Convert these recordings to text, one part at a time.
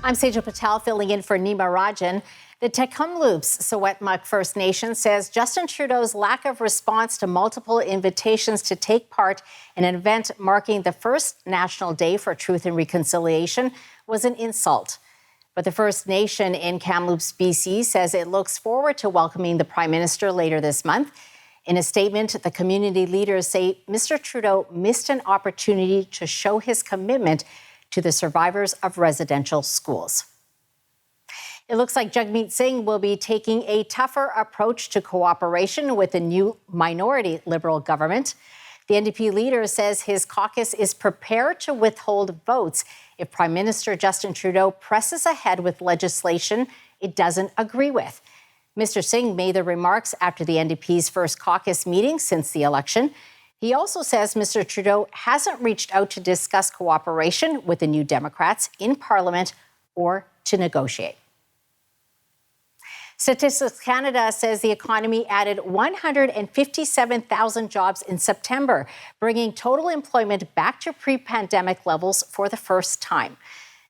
I'm Sejal Patel filling in for Nima Rajan. The Tk'emlúps, Secwepemc First Nation, says Justin Trudeau's lack of response to multiple invitations to take part in an event marking the first National Day for Truth and Reconciliation was an insult. But the First Nation in Kamloops, BC, says it looks forward to welcoming the Prime Minister later this month. In a statement, the community leaders say Mr. Trudeau missed an opportunity to show his commitment to the survivors of residential schools. It looks like Jagmeet Singh will be taking a tougher approach to cooperation with the new minority Liberal government. The NDP leader says his caucus is prepared to withhold votes if Prime Minister Justin Trudeau presses ahead with legislation it doesn't agree with. Mr. Singh made the remarks after the NDP's first caucus meeting since the election. He also says Mr. Trudeau hasn't reached out to discuss cooperation with the New Democrats in Parliament or to negotiate. Statistics Canada says the economy added 157,000 jobs in September, bringing total employment back to pre-pandemic levels for the first time.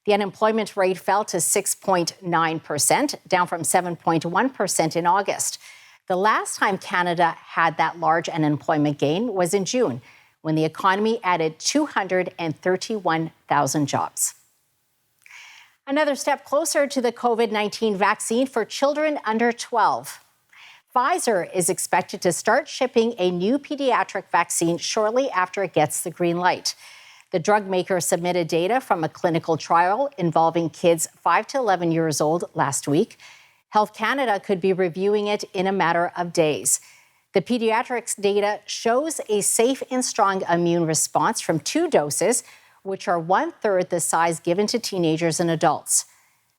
The unemployment rate fell to 6.9%, down from 7.1% in August. The last time Canada had that large unemployment gain was in June, when the economy added 231,000 jobs. Another step closer to the COVID-19 vaccine for children under 12. PFIZER is expected to start shipping a new pediatric vaccine shortly after it gets the green light. The drug maker submitted data from a clinical trial involving kids 5 to 11 years old last week. Health Canada could be reviewing it in a matter of days. The pediatrics data shows a safe and strong immune response from 2 doses, which are 1/3 the size given to teenagers and adults.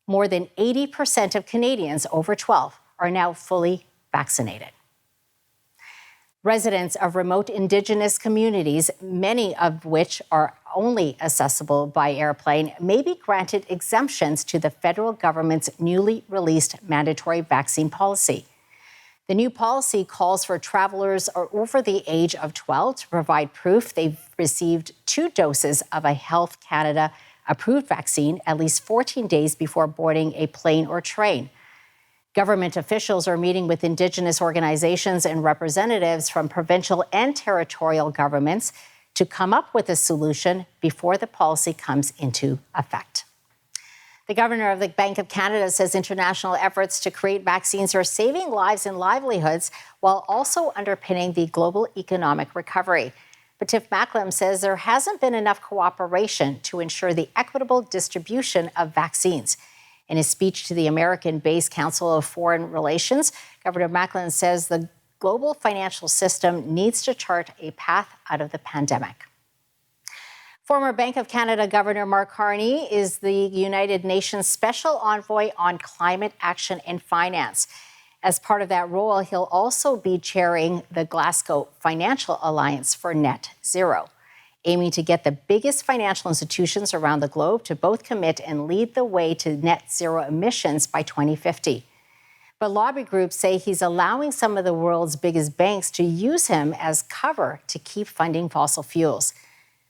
More than 80% of Canadians over 12 are now fully vaccinated. Residents of remote Indigenous communities, many of which are only accessible by airplane, may be granted exemptions to the federal government's newly released mandatory vaccine policy. The new policy calls for travelers over the age of 12 to provide proof they've received 2 doses of a Health Canada approved vaccine at least 14 days before boarding a plane or train. Government officials are meeting with Indigenous organizations and representatives from provincial and territorial governments to come up with a solution before the policy comes into effect. The governor of the Bank of Canada says international efforts to create vaccines are saving lives and livelihoods while also underpinning the global economic recovery. But Tiff Macklem says there hasn't been enough cooperation to ensure the equitable distribution of vaccines. In his speech to the American-based Council of Foreign Relations, Governor Macklem says the global financial system needs to chart a path out of the pandemic. Former Bank of Canada Governor Mark Carney is the United Nations Special Envoy on Climate Action and Finance. As part of that role, he'll also be chairing the Glasgow Financial Alliance for Net Zero, aiming to get the biggest financial institutions around the globe to both commit and lead the way to net zero emissions by 2050. But lobby groups say he's allowing some of the world's biggest banks to use him as cover to keep funding fossil fuels.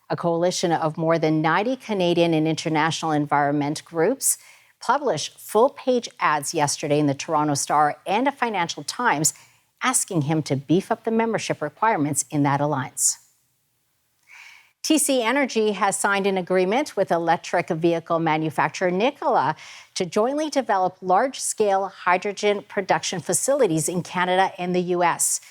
A coalition of more than 90 Canadian and international environment groups published full-page ads yesterday in the Toronto Star and the Financial Times asking him to beef up the membership requirements in that alliance. TC Energy has signed an agreement with electric vehicle manufacturer NIKOLA to jointly develop large-scale hydrogen production facilities in Canada and the U.S.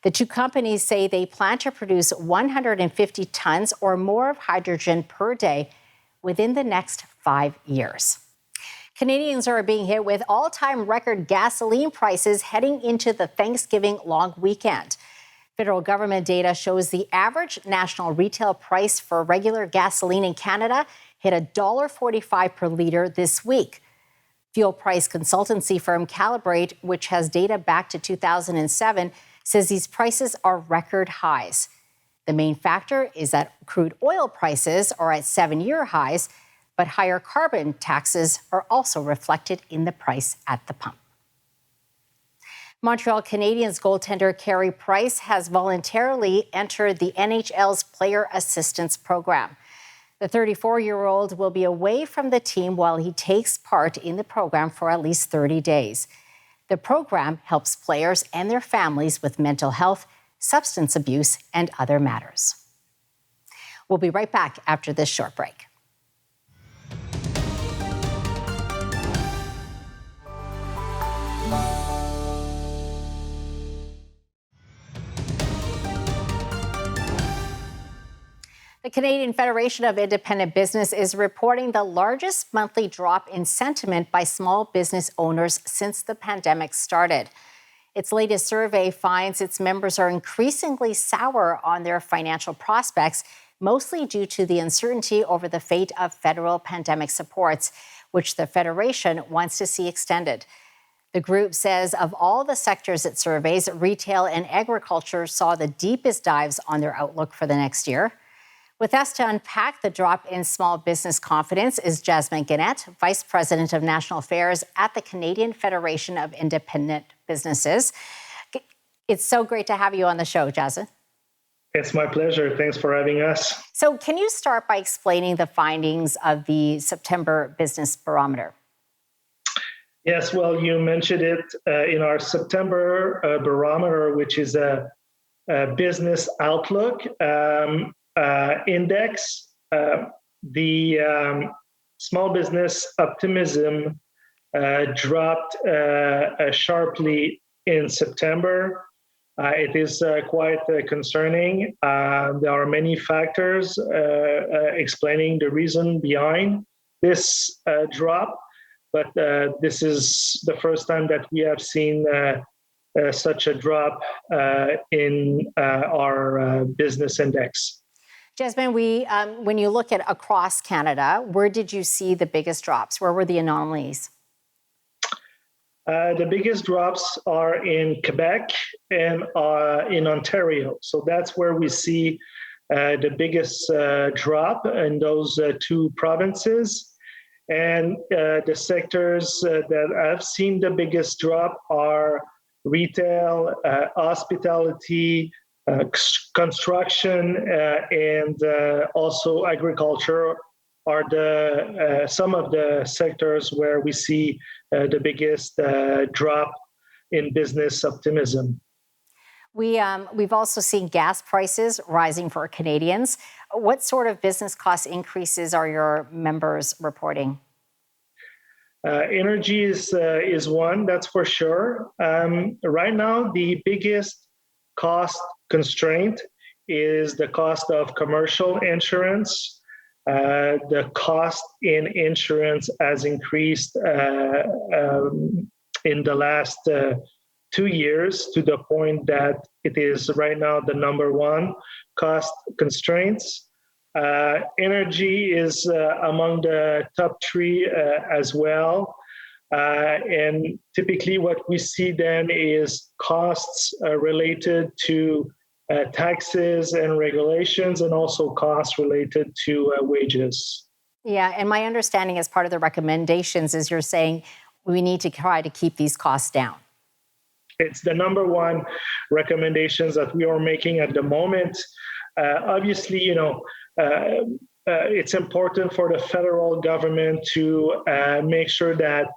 The 2 companies say they plan to produce 150 tons or more of hydrogen per day within the next 5 years. Canadians are being hit with all-time record gasoline prices heading into the Thanksgiving long weekend. Federal government data shows the average national retail price for regular gasoline in Canada hit $1.45 per liter this week. Fuel price consultancy firm Calibrate, which has data back to 2007, says these prices are record highs. The main factor is that crude oil prices are at 7-year highs, but higher carbon taxes are also reflected in the price at the pump. Montreal Canadiens goaltender Carey Price has voluntarily entered the NHL's Player Assistance Program. The 34-year-old will be away from the team while he takes part in the program for at least 30 days. The program helps players and their families with mental health, substance abuse, and other matters. We'll be right back after this short break. The Canadian Federation of Independent Business is reporting the largest monthly drop in sentiment by small business owners since the pandemic started. Its latest survey finds its members are increasingly sour on their financial prospects, mostly due to the uncertainty over the fate of federal pandemic supports, which the Federation wants to see extended. The group says of all the sectors it surveys, retail and agriculture saw the deepest dives on their outlook for the next year. With us to unpack the drop in small business confidence is Jasmin Guénette, Vice President of National Affairs at the Canadian Federation of Independent Businesses. It's so great to have you on the show, Jasmin. It's my pleasure. Thanks for having us. So can you start by explaining the findings of the September Business Barometer? Yes, well, you mentioned it in our September barometer, which is a business outlook index. The small business optimism dropped sharply in September. It is quite concerning. There are many factors explaining the reason behind this drop, but this is the first time that we have seen such a drop in our business index. Jasmin, when you look at across Canada, where did you see the biggest drops? Where were the anomalies? The biggest drops are in Quebec and in Ontario. So that's where we see the biggest drop in those two provinces. And the sectors that have seen the biggest drop are retail, hospitality, construction, and also agriculture are some of the sectors where we see the biggest drop in business optimism. We've also seen gas prices rising for Canadians. What sort of business cost increases are your members reporting? Energy is one, that's for sure. Right now, the biggest cost constraint is the cost of commercial insurance. The cost in insurance has increased in the last 2 years to the point that it is right now the number one cost constraints. Energy is among the top three as well. And typically what we see then is costs related to taxes and regulations, and also costs related to wages. Yeah, and my understanding as part of the recommendations is you're saying we need to try to keep these costs down. It's the number one recommendations that we are making at the moment. Obviously, it's important for the federal government to make sure that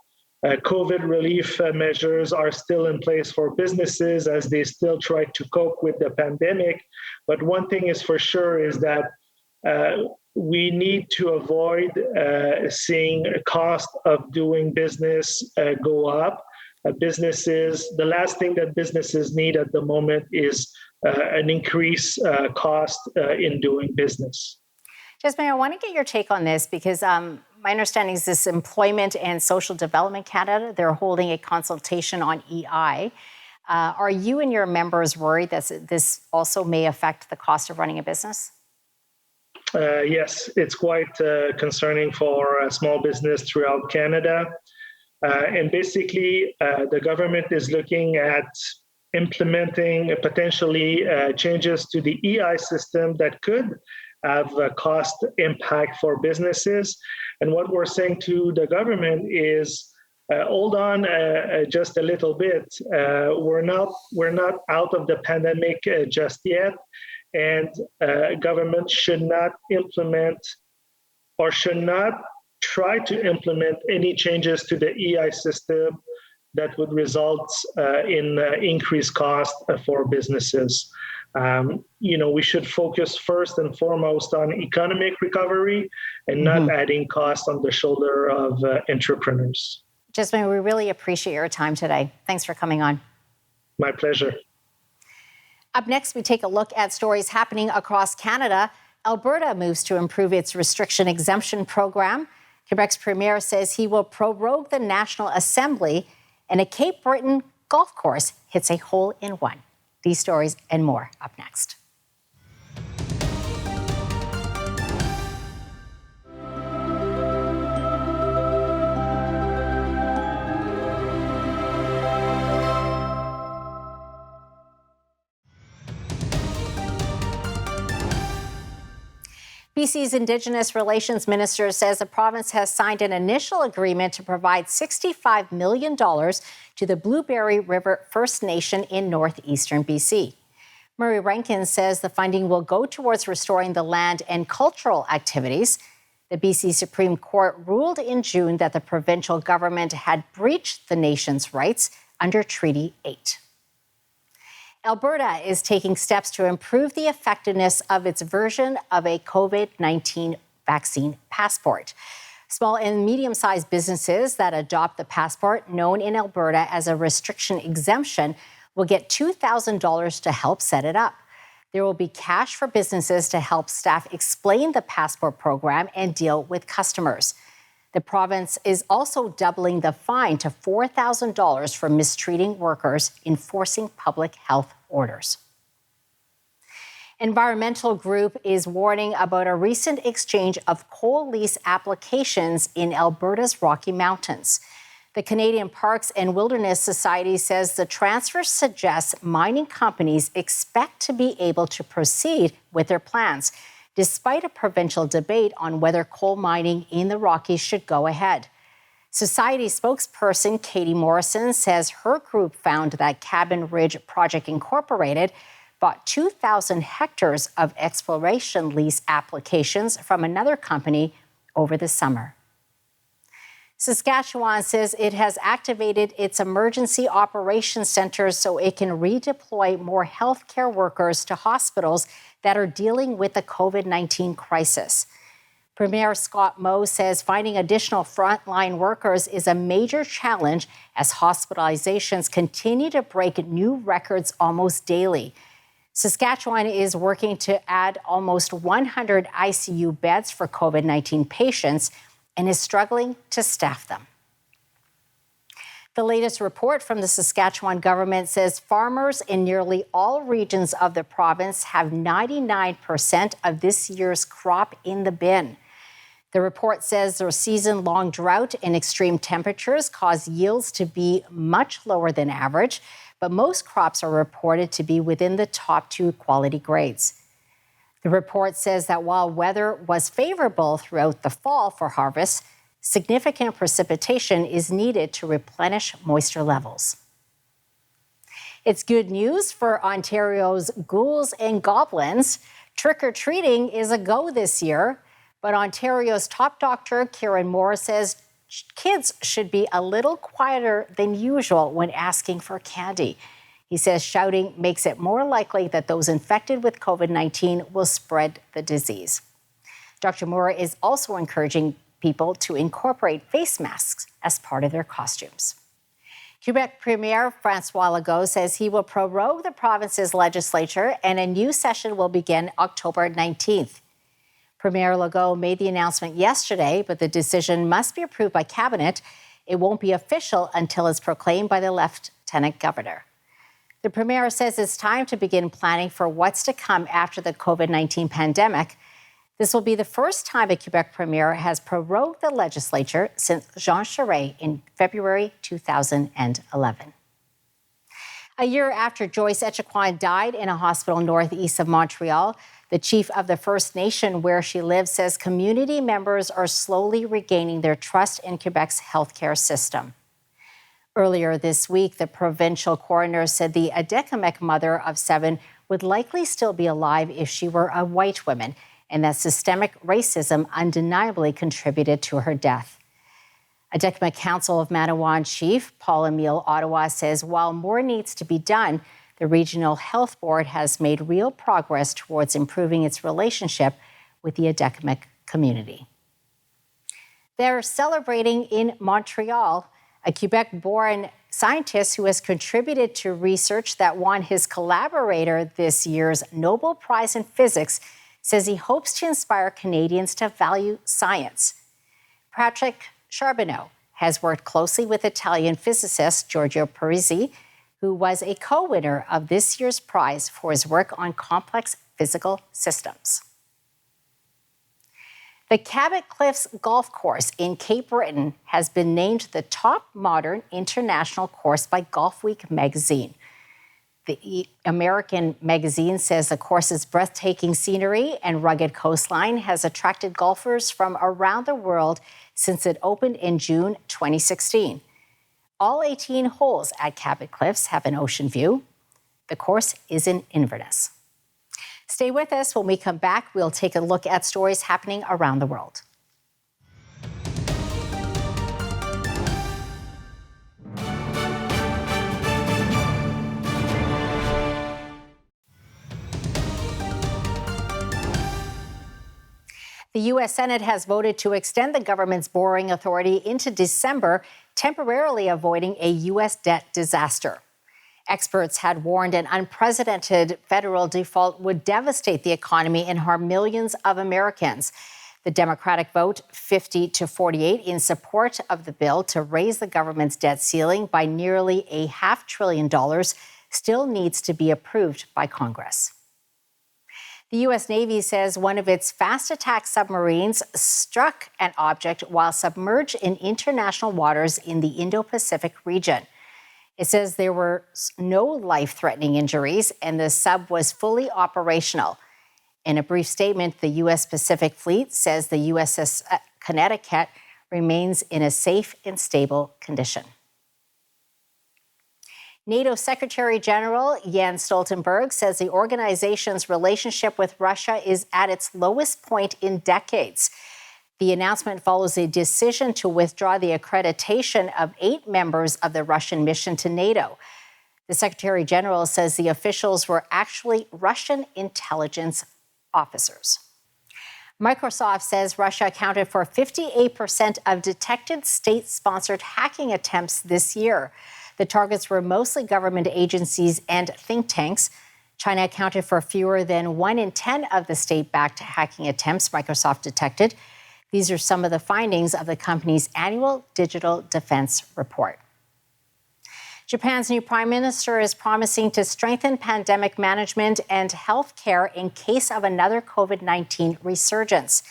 COVID relief measures are still in place for businesses as they still try to cope with the pandemic. But one thing is for sure is that we need to avoid seeing a cost of doing business go up. The last thing that businesses need at the moment is an increased cost in doing business. Jasmin, I want to get your take on this because my understanding is this Employment and Social Development Canada, they're holding a consultation on EI. Are you and your members worried that this also may affect the cost of running a business? Yes, it's quite concerning for small business throughout Canada. And basically, the government is looking at implementing potentially changes to the EI system that could have a cost impact for businesses. And what we're saying to the government is, hold on just a little bit. We're not out of the pandemic just yet, and government should not implement or should not try to implement any changes to the EI system that would result in increased cost for businesses. We should focus first and foremost on economic recovery and not adding cost on the shoulder of entrepreneurs. Jasmin, we really appreciate your time today. Thanks for coming on. My pleasure. Up next, we take a look at stories happening across Canada. Alberta moves to improve its restriction exemption program. Quebec's premier says he will prorogue the National Assembly, and a Cape Breton golf course hits a hole-in-one. These stories and more up next. BC's Indigenous Relations Minister says the province has signed an initial agreement to provide $65 million to the Blueberry River First Nation in northeastern BC. Murray Rankin says the funding will go towards restoring the land and cultural activities. The BC Supreme Court ruled in June that the provincial government had breached the nation's rights under Treaty 8. Alberta is taking steps to improve the effectiveness of its version of a COVID-19 vaccine passport. Small and medium-sized businesses that adopt the passport, known in Alberta as a restriction exemption, will get $2,000 to help set it up. There will be cash for businesses to help staff explain the passport program and deal with customers. The province is also doubling the fine to $4,000 for mistreating workers enforcing public health orders. Environmental Group is warning about a recent exchange of coal lease applications in Alberta's Rocky Mountains. The Canadian Parks and Wilderness Society says the transfer suggests mining companies expect to be able to proceed with their plans, despite a provincial debate on whether coal mining in the Rockies should go ahead. Society spokesperson Katie Morrison says her group found that Cabin Ridge Project Incorporated bought 2,000 hectares of exploration lease applications from another company over the summer. Saskatchewan says it has activated its emergency operations centers so it can redeploy more healthcare workers to hospitals that are dealing with the COVID-19 crisis. Premier Scott Moe says finding additional frontline workers is a major challenge as hospitalizations continue to break new records almost daily. Saskatchewan is working to add almost 100 ICU beds for COVID-19 patients and is struggling to staff them. The latest report from the Saskatchewan government says farmers in nearly all regions of the province have 99% of this year's crop in the bin. The report says the season-long drought and extreme temperatures cause yields to be much lower than average, but most crops are reported to be within the top 2 quality grades. The report says that while weather was favorable throughout the fall for harvest, significant precipitation is needed to replenish moisture levels. It's good news for Ontario's ghouls and goblins. Trick-or-treating is a go this year, but Ontario's top doctor, Kieran Moore, says kids should be a little quieter than usual when asking for candy. He says shouting makes it more likely that those infected with COVID-19 will spread the disease. Dr. Moore is also encouraging people to incorporate face masks as part of their costumes. Quebec Premier François Legault says he will prorogue the province's legislature and a new session will begin October 19th. Premier Legault made the announcement yesterday, but the decision must be approved by Cabinet. It won't be official until it's proclaimed by the Lieutenant Governor. The Premier says it's time to begin planning for what's to come after the COVID-19 pandemic. This will be the first time a Quebec Premier has prorogued the legislature since Jean Charest in February 2011. A year after Joyce Echaquan died in a hospital northeast of Montreal, the chief of the First Nation where she lives says community members are slowly regaining their trust in Quebec's healthcare system. Earlier this week, the provincial coroner said the Adekamek mother of 7 would likely still be alive if she were a white woman, and that systemic racism undeniably contributed to her death. Adekma Council of Manawan Chief Paul-Emile Ottawa says while more needs to be done, the Regional Health Board has made real progress towards improving its relationship with the Adekma community. They're celebrating in Montreal. A Quebec-born scientist who has contributed to research that won his collaborator this year's Nobel Prize in Physics says he hopes to inspire Canadians to value science. Patrick Charbonneau has worked closely with Italian physicist Giorgio Parisi, who was a co-winner of this year's prize for his work on complex physical systems. The Cabot Cliffs Golf Course in Cape Breton has been named the top modern international course by Golf Week magazine. The American magazine says the course's breathtaking scenery and rugged coastline has attracted golfers from around the world since it opened in June 2016. All 18 holes at Cabot Cliffs have an ocean view. The course is in Inverness. Stay with us. When we come back, we'll take a look at stories happening around the world. The U.S. Senate has voted to extend the government's borrowing authority into December, temporarily avoiding a U.S. debt disaster. Experts had warned an unprecedented federal default would devastate the economy and harm millions of Americans. The Democratic vote, 50-48, in support of the bill to raise the government's debt ceiling by nearly $500 billion, still needs to be approved by Congress. The U.S. Navy says one of its fast attack submarines struck an object while submerged in international waters in the Indo-Pacific region. It says there were no life-threatening injuries and the sub was fully operational. In a brief statement, the U.S. Pacific Fleet says the USS Connecticut remains in a safe and stable condition. NATO Secretary General Jens Stoltenberg says the organization's relationship with Russia is at its lowest point in decades. The announcement follows a decision to withdraw the accreditation of 8 members of the Russian mission to NATO. The Secretary General says the officials were actually Russian intelligence officers. Microsoft says Russia accounted for 58% of detected state-sponsored hacking attempts this year. The targets were mostly government agencies and think tanks. China accounted for fewer than 1 in 10 of the state-backed hacking attempts Microsoft detected. These are some of the findings of the company's annual digital defense report. Japan's new prime minister is promising to strengthen pandemic management and health care in case of another COVID-19 resurgence.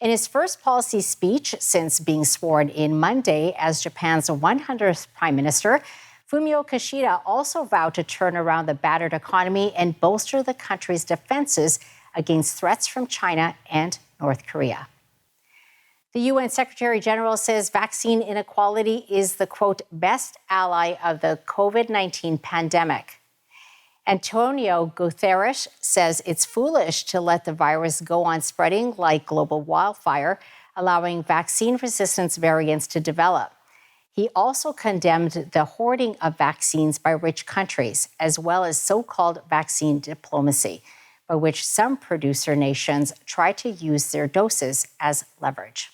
In his first policy speech since being sworn in Monday as Japan's 100th prime minister, Fumio Kishida also vowed to turn around the battered economy and bolster the country's defenses against threats from China and North Korea. The UN Secretary General says vaccine inequality is the, quote, best ally of the COVID-19 pandemic. Antonio Guterres says it's foolish to let the virus go on spreading like global wildfire, allowing vaccine-resistant variants to develop. He also condemned the hoarding of vaccines by rich countries, as well as so-called vaccine diplomacy, by which some producer nations try to use their doses as leverage.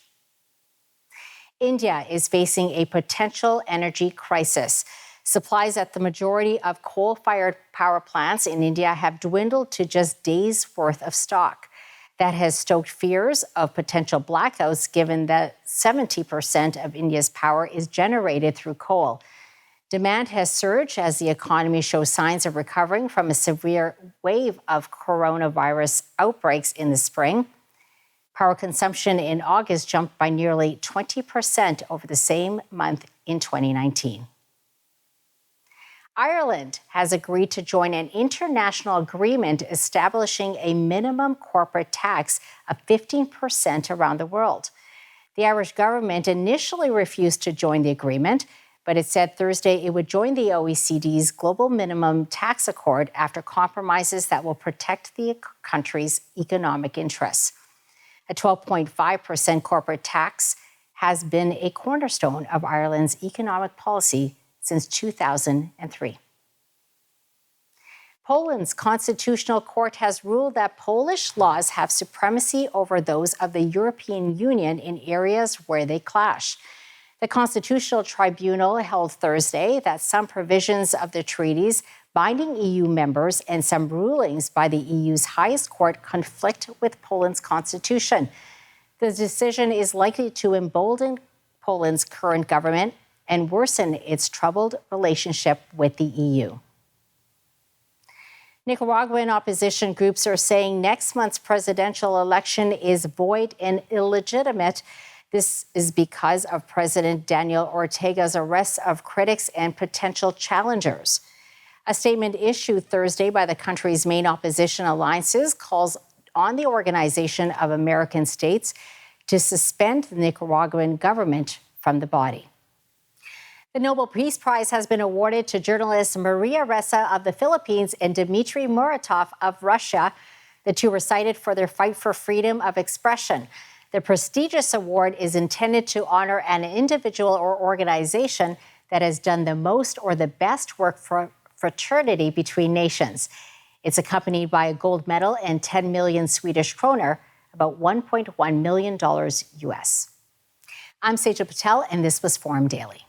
India is facing a potential energy crisis. Supplies at the majority of coal-fired power plants in India have dwindled to just days' worth of stock. That has stoked fears of potential blackouts given that 70% of India's power is generated through coal. Demand has surged as the economy shows signs of recovering from a severe wave of coronavirus outbreaks in the spring. Power consumption in August jumped by nearly 20% over the same month in 2019. Ireland has agreed to join an international agreement establishing a minimum corporate tax of 15% around the world. The Irish government initially refused to join the agreement, but it said Thursday it would join the OECD's Global Minimum Tax Accord after compromises that will protect the country's economic interests. A 12.5% corporate tax has been a cornerstone of Ireland's economic policy since 2003. Poland's Constitutional Court has ruled that Polish laws have supremacy over those of the European Union in areas where they clash. The Constitutional Tribunal held Thursday that some provisions of the treaties binding EU members and some rulings by the EU's highest court conflict with Poland's constitution. The decision is likely to embolden Poland's current government and worsen its troubled relationship with the EU. Nicaraguan opposition groups are saying next month's presidential election is void and illegitimate. This is because of President Daniel Ortega's arrests of critics and potential challengers. A statement issued Thursday by the country's main opposition alliances calls on the Organization of American States to suspend the Nicaraguan government from the body. The Nobel Peace Prize has been awarded to journalists Maria Ressa of the Philippines and Dmitry Muratov of Russia. The two were cited for their fight for freedom of expression. The prestigious award is intended to honor an individual or organization that has done the most or the best work for fraternity between nations. It's accompanied by a gold medal and 10 million Swedish kroner, about $1.1 million US. I'm Sejal Patel, and this was Forum Daily.